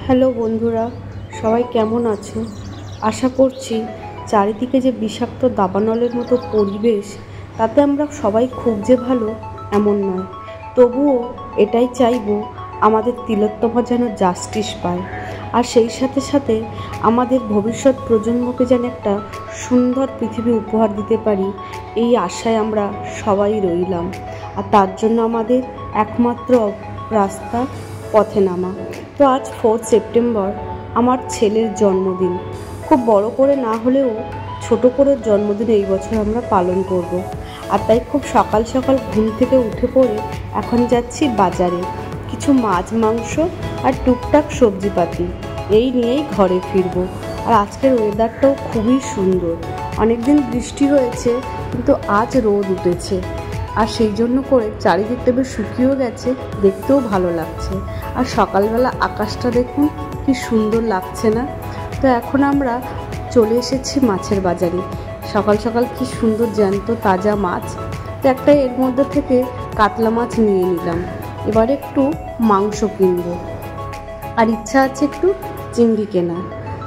Hello বন্ধুরা, সবাই কেমন আছে? আশা করছি চারিদিকে যে বিষাক্ত দাবানলের মতো পরিবেশ, তাতে আমরা সবাই খুব যে ভালো এমন নয়। তবুও এটাই চাইবো আমাদের তিলোত্তমা যেন জাস্টিস পায়, আর সেই সাথে সাথে আমাদের ভবিষ্যৎ প্রজন্মকে যেন একটা সুন্দর পৃথিবী উপহার দিতে পারি, এই আশায় আমরা সবাই রইলাম। আর তার জন্য আমাদের একমাত্র রাস্তা পথে নামা। তো আজ 4 সেপ্টেম্বর আমার ছেলের জন্মদিন। খুব বড় করে না হলেও ছোট করে জন্মদিন এই বছর আমরা পালন করব। আর তাই খুব সকাল সকাল ঘুম থেকে উঠে পড়ে এখন যাচ্ছি বাজারে কিছু মাছ মাংস আর টুকটাক সবজিপাতি এই নিয়েই ঘরে ফিরবো। আর আজকের ওয়েদারটাও খুবই সুন্দর। অনেকদিন বৃষ্টি হয়েছে, কিন্তু আজ রোদ উঠেছে, আর সেই জন্য করে চারিদিকটা বেশ শুকিয়েও গেছে, দেখতেও ভালো লাগছে। আর সকালবেলা আকাশটা দেখুন কি সুন্দর লাগছে না? তো এখন আমরা চলে এসেছি মাছের বাজারে। সকাল সকাল কি সুন্দর জ্যান্ত তাজা মাছ। তো একটা এর মধ্যে থেকে কাতলা মাছ নিয়ে নিলাম। এবার একটু মাংস কিনবো, আর ইচ্ছা আছে একটু চিংড়ি কেনা।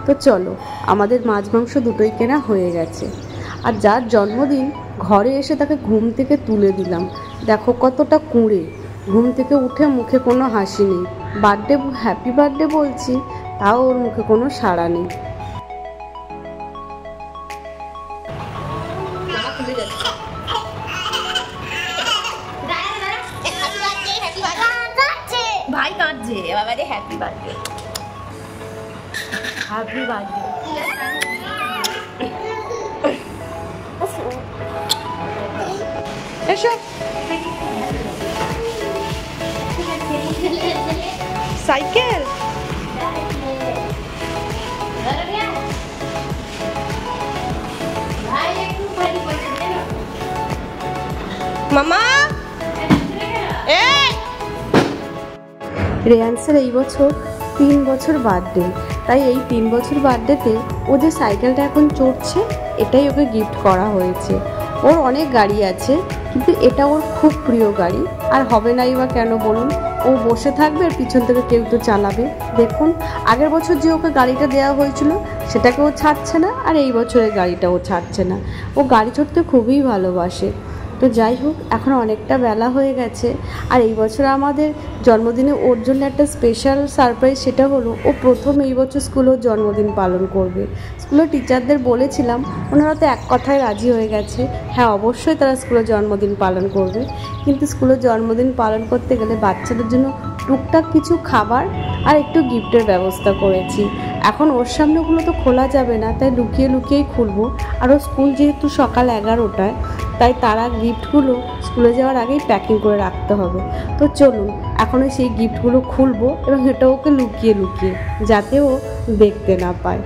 তো চলো, আমাদের মাছ মাংস দুটোই কেনা হয়ে গেছে। আর যার জন্মদিন, ঘরে এসে তাকে ঘুম থেকে তুলে দিলাম। দেখো কতটা কুঁড়ে, ঘুম থেকে উঠে মুখে কোনো হাসি নেই। বার্থডে, হ্যাপি বার্থডে বলছি, তাও ওর মুখে কোনো সাড়া নেই। ভাই কাঁদছে, বাবারে হ্যাপি বার্থডে, হ্যাপি বার্থডে। এসো, সাইকেল। মামা, রেয়ান্সের এই বছর 3 বছর বার্থডে। তাই এই 3 বছর বার্থডেতে ও যে সাইকেলটা এখন চড়ছে, এটাই ওকে গিফট করা হয়েছে। ওর অনেক গাড়ি আছে, কিন্তু এটা ওর খুব প্রিয় গাড়ি। আর হবে নাই বা কেন বলুন? ও বসে থাকবে আর পিছন থেকে কেউ তো চালাবে। দেখুন, আগের বছর যে ওকে গাড়িটা দেওয়া হয়েছিল সেটাকে ও ছাড়ছে না, আর এই বছরের গাড়িটা ও ছাড়ছে না। ও গাড়ি চড়তে খুবই ভালোবাসে। তো যাই হোক, এখন অনেকটা বেলা হয়ে গেছে। আর এই বছর আমাদের জন্মদিনে ওর জন্য একটা স্পেশাল সারপ্রাইজ, সেটা হলো ও প্রথম এই বছর স্কুলেও জন্মদিন পালন করবে। স্কুলের টিচারদের বলেছিলাম, ওনারা তো এক কথায় রাজি হয়ে গেছে, হ্যাঁ অবশ্যই তারা স্কুলে জন্মদিন পালন করবে। কিন্তু স্কুলে জন্মদিন পালন করতে গেলে বাচ্চাদের জন্য টুকটাক কিছু খাবার আর একটু গিফটের ব্যবস্থা করেছি। এখন ওর সামনে ওগুলো তো খোলা যাবে না, তাই লুকিয়ে লুকিয়েই খুলবো। আর ও স্কুল যেহেতু সকাল 11টায়, তাই তারা গিফটগুলো স্কুলে যাওয়ার আগেই প্যাকিং করে রাখতে হবে। তো চলুন, এখন সেই গিফটগুলো খুলবো, এবং এটা ওকে লুকিয়ে লুকিয়ে, যাতে ও দেখতে না পায়।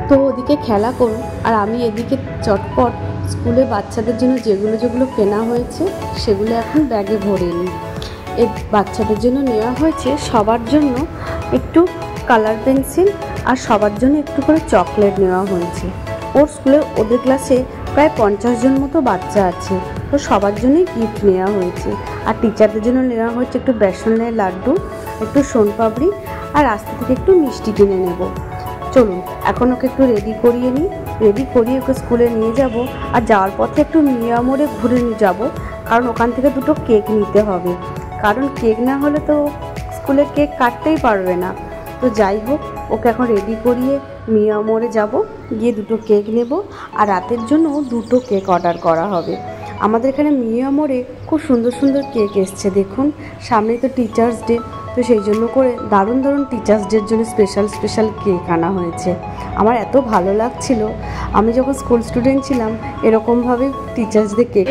তো ওদিকে খেলা করুন, আর আমি এদিকে চটপট স্কুলে বাচ্চাদের জন্য যেগুলো যেগুলো কেনা হয়েছে সেগুলো এখন ব্যাগে ভরে নিই। এই বাচ্চাদের জন্য নেওয়া হয়েছে সবার জন্য একটু কালার পেন্সিল, আর সবার জন্য একটু করে চকলেট নেওয়া হয়েছে। ওর স্কুলে ওদের ক্লাসে প্রায় 50 জন মতো বাচ্চা আছে, তো সবার জন্যই গিফট নেওয়া হয়েছে। আর টিচারদের জন্য নেওয়া হয়েছে একটু বেসনের লাড্ডু, একটু সোনপাপড়ি, আর রাস্তা থেকে একটু মিষ্টি কিনে নেব। চলুন, এখন ওকে একটু রেডি করিয়ে নিই। রেডি করিয়ে ওকে স্কুলে নিয়ে যাব। আর যাওয়ার পথে একটু মিয়া মোড়ে ঘুরে যাব, কারণ ওখান থেকে দুটো কেক নিতে হবে। কারণ কেক না হলে তো স্কুলে কেক কাটতেই পারবে না। তো যাই হোক, ওকে এখন রেডি করিয়ে মিয়া মোড়ে যাব, গিয়ে দুটো কেক নেব। আর রাতের জন্য 2টো কেক অর্ডার করা হবে। আমাদের এখানে মিয়া মোড়ে খুব সুন্দর সুন্দর কেক এসছে। দেখুন, সামনেই তো টিচার্স ডে, তো সেই জন্য করে দারুণ দারুণ টিচার্স ডের জন্য স্পেশাল স্পেশাল কেক আনা হয়েছে। আমার এত ভালো লাগছিল, আমি যখন স্কুল স্টুডেন্ট ছিলাম এরকমভাবে টিচার্স ডে কেক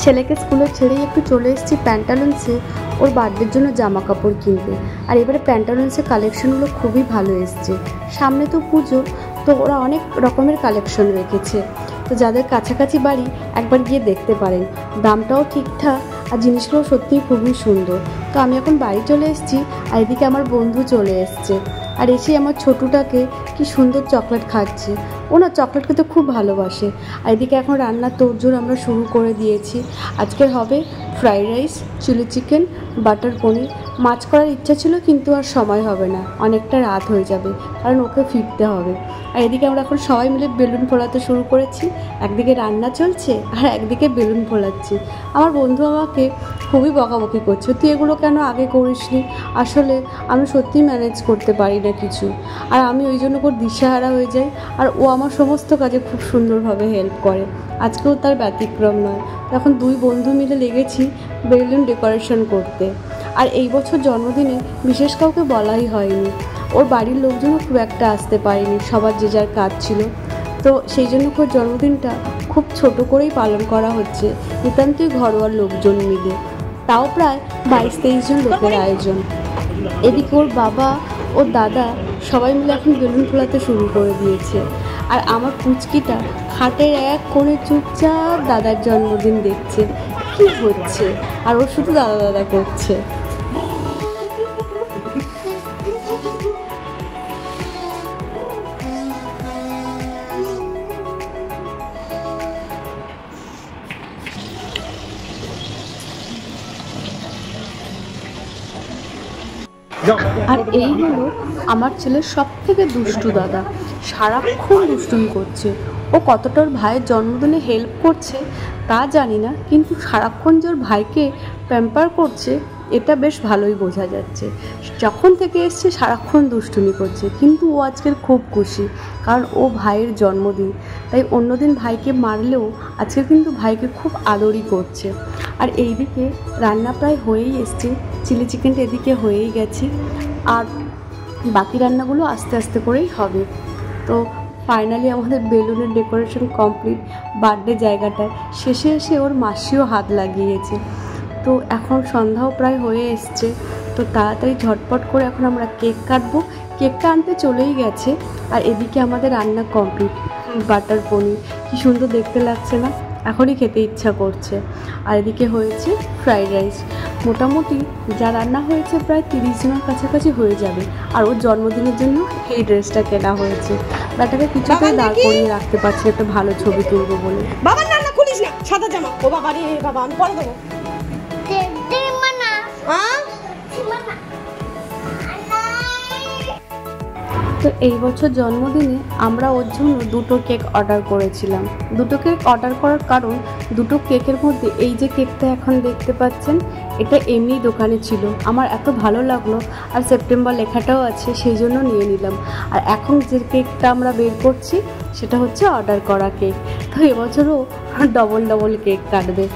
ছেলেকে স্কুলে ছেড়েই একটু চলে এসেছি প্যান্টালুন্সে ওর বার্থডের জন্য জামা কাপড় কিনতে। আর এবারে প্যান্টালুন্সের কালেকশনগুলো খুবই ভালো এসছে। সামনে তো পুজো, তো ওরা অনেক রকমের কালেকশন রেখেছে। তো যাদের কাছাকাছি বাড়ি একবার গিয়ে দেখতে পারেন, দামটাও ঠিকঠাক আর জিনিসগুলো সত্যিই খুবই সুন্দর। তো আমি এখন বাড়ি চলে এসেছি, আর এদিকে আমার বন্ধু চলে এসছে। আর এসে আমার ছোটুটাকে কি সুন্দর চকলেট খাচ্ছে, ও না চকলেট খেতে খুব ভালোবাসে। আর এদিকে এখন রান্নার তোড়জোড় আমরা শুরু করে দিয়েছি। আজকের হবে fried rice, chilli chicken, butter paneer. মাছ করার ইচ্ছা ছিল কিন্তু আর সময় হবে না, অনেকটা রাত হয়ে যাবে, কারণ ওকে ফিরতে হবে। আর এদিকে আমরা এখন সবাই মিলে বেলুন ফোলাতে শুরু করেছি। একদিকে রান্না চলছে আর একদিকে বেলুন ফোলাচ্ছি। আমার বন্ধু আমাকে খুবই বকাবকি করছে, তুই এগুলো কেন আগে করিসনি। আসলে আমি সত্যিই ম্যানেজ করতে পারি না কিছু, আর আমি ওই জন্য ওর দিশাহারা হয়ে যাই। আর ও আমার সমস্ত কাজে খুব সুন্দরভাবে হেল্প করে, আজকেও তার ব্যতিক্রম নয়। এখন দুই বন্ধু মিলে লেগেছি বেলুন ডেকোরেশন করতে। আর এই বছর জন্মদিনে বিশেষ কাউকে বলাই হয়নি, ওর বাড়ির লোকজনও খুব একটা আসতে পারেনি, সবার যে যার কাজ ছিল। তো সেই জন্য ওর জন্মদিনটা খুব ছোট করেই পালন করা হচ্ছে, নিতান্তই ঘরোয়া লোকজন মিলে। তাও প্রায় 22-23 জন লোকের আয়োজন। এদিকে ওর বাবা ও দাদা সবাই মিলে এখন বেলুন ফোলাতে শুরু করে দিয়েছে। আর আমার পুচকিটা খাটের এক কোণে চুপচাপ দাদার জন্মদিন দেখছে কি হচ্ছে, আর ও শুধু দাদা দাদা করছে। আর এই হলো আমার ছেলের সব থেকে দুষ্টু দাদা, সারাক্ষণ দুষ্টুমি করছে। ও কতটা ওর ভাইয়ের জন্মদিনে হেল্প করছে তা জানি না, কিন্তু সারাক্ষণ যে ওর ভাইকে প্যাম্পার করছে এটা বেশ ভালোই বোঝা যাচ্ছে। যখন থেকে এসছে সারাক্ষণ দুষ্টুমি করছে, কিন্তু ও আজকের খুব খুশি, কারণ ও ভাইয়ের জন্মদিন। তাই অন্যদিন ভাইকে মারলেও আজকে কিন্তু ভাইকে খুব আদরই করছে। আর এইদিকে রান্না প্রায় হয়েই এসছে, চিলি চিকেনটা এদিকে হয়েই গেছে, আর বাকি রান্নাগুলো আস্তে আস্তে করেই হবে। তো ফাইনালি আমাদের বেলুনের ডেকোরেশন কমপ্লিট। বার্থডে জায়গাটায় শেষে এসে ওর মাসিও হাত লাগিয়েছে। তো এখন সন্ধ্যাও প্রায় হয়ে এসছে, তো তাড়াতাড়ি ঝটপট করে এখন আমরা কেক কাটবো। কেকটা আনতে চলেই গেছে। আর এদিকে আমাদের রান্না কমপ্লিট, বাটার পনির কি সুন্দর দেখতে লাগছে না, এখনই খেতে ইচ্ছা করছে। আর এদিকে হয়েছে ফ্রাইড রাইস। মোটামুটি যা রান্না হয়েছে প্রায় 30 জনের কাছাকাছি হয়ে যাবে। আর ওর জন্মদিনের জন্য এই ড্রেসটা কেনা হয়েছে। ব্যাটাকে কিছুতেই দাঁড় করিয়ে রাখতে পারছি একটা ভালো ছবি তুলবো বলে। বাবা না না খুলিস না, সাদা জামা। ও বাবা রে বাবা, আমি পরে দেবো। তো এই বছর জন্মদিনে আমরা ওর জন্য 2টো কেক অর্ডার করেছিলাম। 2টো কেক অর্ডার করার কারণ, 2টো কেকের মধ্যে এই যে কেকটা এখন দেখতে পাচ্ছেন, এটা এমনি দোকানে ছিল, আমার এত ভালো লাগলো, আর সেপ্টেম্বর লেখাটাও আছে, সেই জন্য নিয়ে নিলাম। আর এখন যে কেকটা আমরা বের করছি সেটা হচ্ছে অর্ডার করা কেক। তো এবছরও ডবল ডবল কেক কাটবে।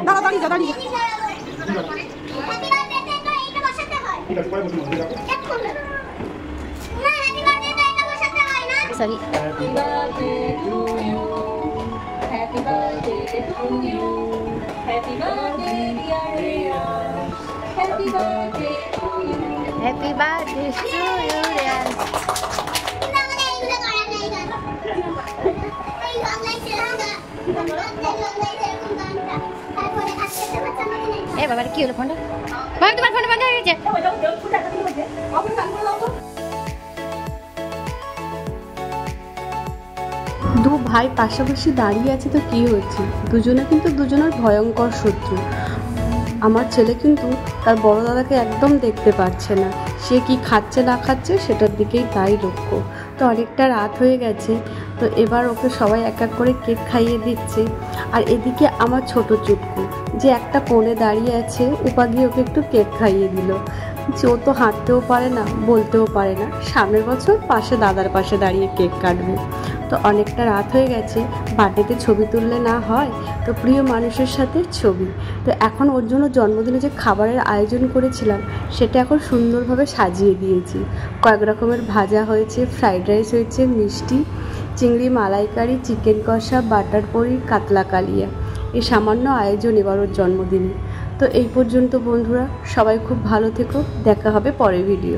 দাঁড়া দাঁড়িয়ে যা, দাঁড়িয়ে sorry. Happy birthday to you Riyan. এ বাবা কি হলো ফোনটা? ভাই তোমার ফোনটা বন্ধ হয়ে গেছে। দু ভাই পাশাপাশি দাঁড়িয়ে আছে তো কি হয়েছে, দুজনে কিন্তু দুজনের ভয়ঙ্কর শত্রু। আমার ছেলে কিন্তু তার বড় দাদাকে একদম দেখতে পাচ্ছে না, সে কি খাচ্ছে না খাচ্ছে সেটার দিকেই তাই লক্ষ্য। তো অনেকটা রাত হয়ে গেছে, তো এবার ওকে সবাই এক এক করে কেক খাইয়ে দিচ্ছে। আর এদিকে আমার ছোট চুটকু যে একটা কোণে দাঁড়িয়ে আছে, উপা গিয়ে ওকে একটু কেক খাইয়ে দিল। যে ও তো হাঁটতেও পারে না, বলতেও পারে না, সামনের বছর পাশে দাদার পাশে দাঁড়িয়ে কেক কাটবে। তো তো অনেকটা রাত হয়ে গেছে, বার্থডেতে ছবি তুললে না হয়, তো প্রিয় মানুষের সাথে ছবি। তো এখন ওর জন্য জন্মদিনে যে খাবারের আয়োজন করেছিলাম সেটা এখন সুন্দরভাবে সাজিয়ে দিয়েছি। কয়েক রকমের ভাজা হয়েছে, ফ্রাইড রাইস হয়েছে, মিষ্টি, চিংড়ি মালাইকারি, চিকেন কষা, বাটার পনির, কাতলা কালিয়া, এই সামান্য আয়োজন এবার ওর জন্মদিনে। তো এই পর্যন্ত বন্ধুরা, সবাই খুব ভালো থেকো, দেখা হবে পরের ভিডিও।